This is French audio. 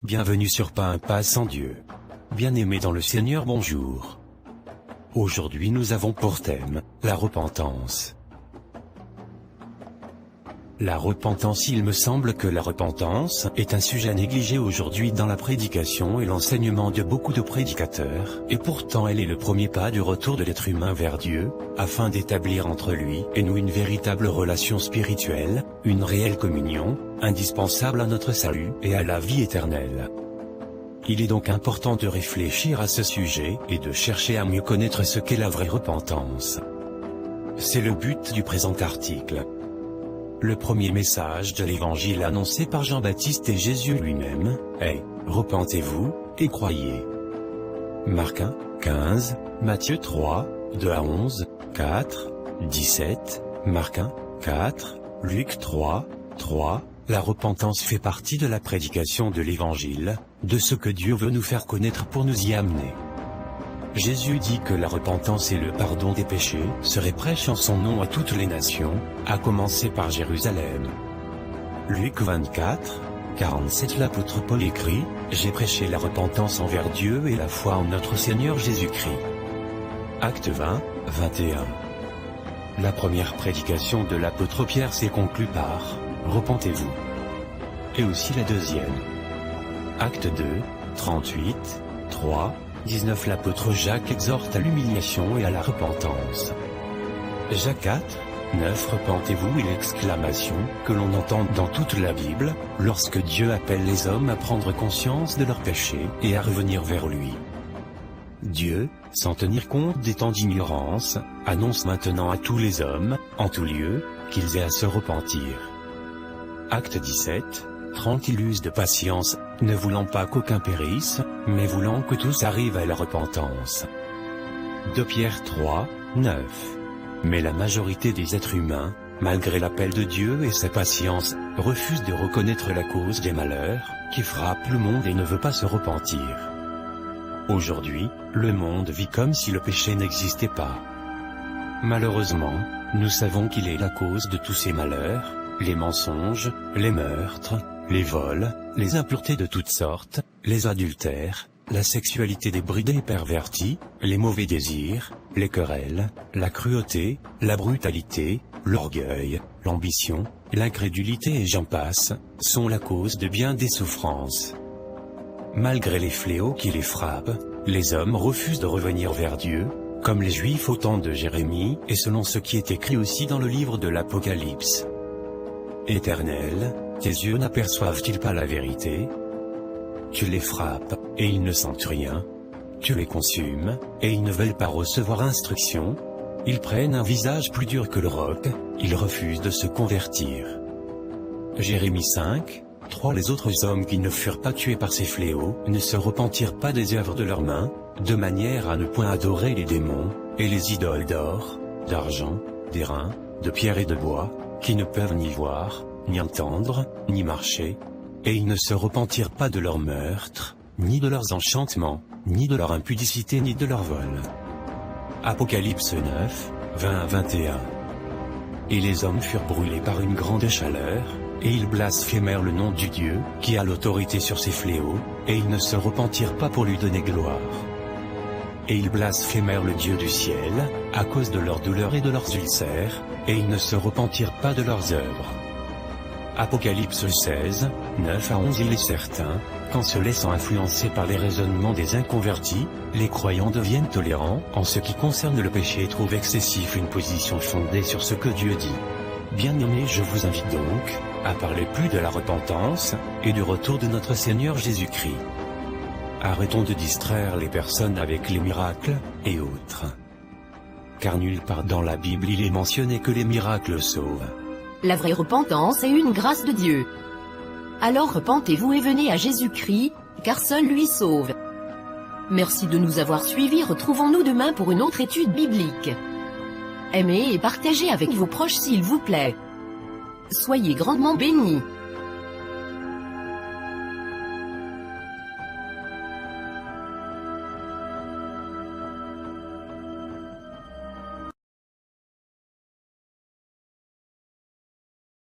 Bienvenue sur Pas un pas sans Dieu. Bien-aimés dans le Seigneur, bonjour. Aujourd'hui nous avons pour thème, la repentance. La repentance. Il me semble que la repentance est un sujet négligé aujourd'hui dans la prédication et l'enseignement de beaucoup de prédicateurs, et pourtant elle est le premier pas du retour de l'être humain vers Dieu, afin d'établir entre lui et nous une véritable relation spirituelle, une réelle communion, indispensable à notre salut et à la vie éternelle. Il est donc important de réfléchir à ce sujet et de chercher à mieux connaître ce qu'est la vraie repentance. C'est le but du présent article. Le premier message de l'Évangile annoncé par Jean-Baptiste et Jésus lui-même est « Repentez-vous, et croyez ». Marc 1, 15, Matthieu 3, 2 à 11, 4, 17, Marc 1, 4, Luc 3, 3. La repentance fait partie de la prédication de l'Évangile, de ce que Dieu veut nous faire connaître pour nous y amener. Jésus dit que la repentance et le pardon des péchés seraient prêches en son nom à toutes les nations, à commencer par Jérusalem. Luc 24, 47. L'apôtre Paul écrit « J'ai prêché la repentance envers Dieu et la foi en notre Seigneur Jésus-Christ ». Acte 20, 21. La première prédication de l'apôtre Pierre s'est conclue par « Repentez-vous ». Et aussi la deuxième. Acte 2, 38, 3, 19. L'apôtre Jacques exhorte à l'humiliation et à la repentance. Jacques 4, 9. Repentez-vous est l'exclamation que l'on entend dans toute la Bible, lorsque Dieu appelle les hommes à prendre conscience de leurs péchés et à revenir vers lui. Dieu, sans tenir compte des temps d'ignorance, annonce maintenant à tous les hommes, en tout lieu, qu'ils aient à se repentir. Acte 17, 30. Il use de patience, ne voulant pas qu'aucun périsse, mais voulant que tous arrivent à la repentance. 2 Pierre 3, 9. Mais la majorité des êtres humains, malgré l'appel de Dieu et sa patience, refuse de reconnaître la cause des malheurs qui frappent le monde et ne veut pas se repentir. Aujourd'hui, le monde vit comme si le péché n'existait pas. Malheureusement, nous savons qu'il est la cause de tous ces malheurs, les mensonges, les meurtres, les vols, les impuretés de toutes sortes, les adultères, la sexualité débridée et pervertie, les mauvais désirs, les querelles, la cruauté, la brutalité, l'orgueil, l'ambition, l'incrédulité et j'en passe, sont la cause de bien des souffrances. Malgré les fléaux qui les frappent, les hommes refusent de revenir vers Dieu, comme les Juifs au temps de Jérémie et selon ce qui est écrit aussi dans le livre de l'Apocalypse. Éternel, tes yeux n'aperçoivent-ils pas la vérité? Tu les frappes, et ils ne sentent rien. Tu les consumes, et ils ne veulent pas recevoir instruction. Ils prennent un visage plus dur que le roc, ils refusent de se convertir. Jérémie 5, 3. Les autres hommes qui ne furent pas tués par ces fléaux ne se repentirent pas des œuvres de leurs mains, de manière à ne point adorer les démons, et les idoles d'or, d'argent, d'airain, de pierre et de bois, qui ne peuvent ni voir, ni entendre, ni marcher, et ils ne se repentirent pas de leurs meurtres, ni de leurs enchantements, ni de leur impudicité ni de leur vol. Apocalypse 9, 20 à 21. Et les hommes furent brûlés par une grande chaleur, et ils blasphémèrent le nom du Dieu, qui a l'autorité sur ces fléaux, et ils ne se repentirent pas pour lui donner gloire. Et ils blasphémèrent le Dieu du ciel, à cause de leurs douleurs et de leurs ulcères, et ils ne se repentirent pas de leurs œuvres. Apocalypse 16, 9 à 11. Il est certain, qu'en se laissant influencer par les raisonnements des inconvertis, les croyants deviennent tolérants en ce qui concerne le péché et trouvent excessif une position fondée sur ce que Dieu dit. Bien-aimés, je vous invite donc à parler plus de la repentance et du retour de notre Seigneur Jésus-Christ. Arrêtons de distraire les personnes avec les miracles et autres. Car nulle part dans la Bible il est mentionné que les miracles sauvent. La vraie repentance est une grâce de Dieu. Alors repentez-vous et venez à Jésus-Christ, car seul lui sauve. Merci de nous avoir suivis. Retrouvons-nous demain pour une autre étude biblique. Aimez et partagez avec vos proches s'il vous plaît. Soyez grandement bénis.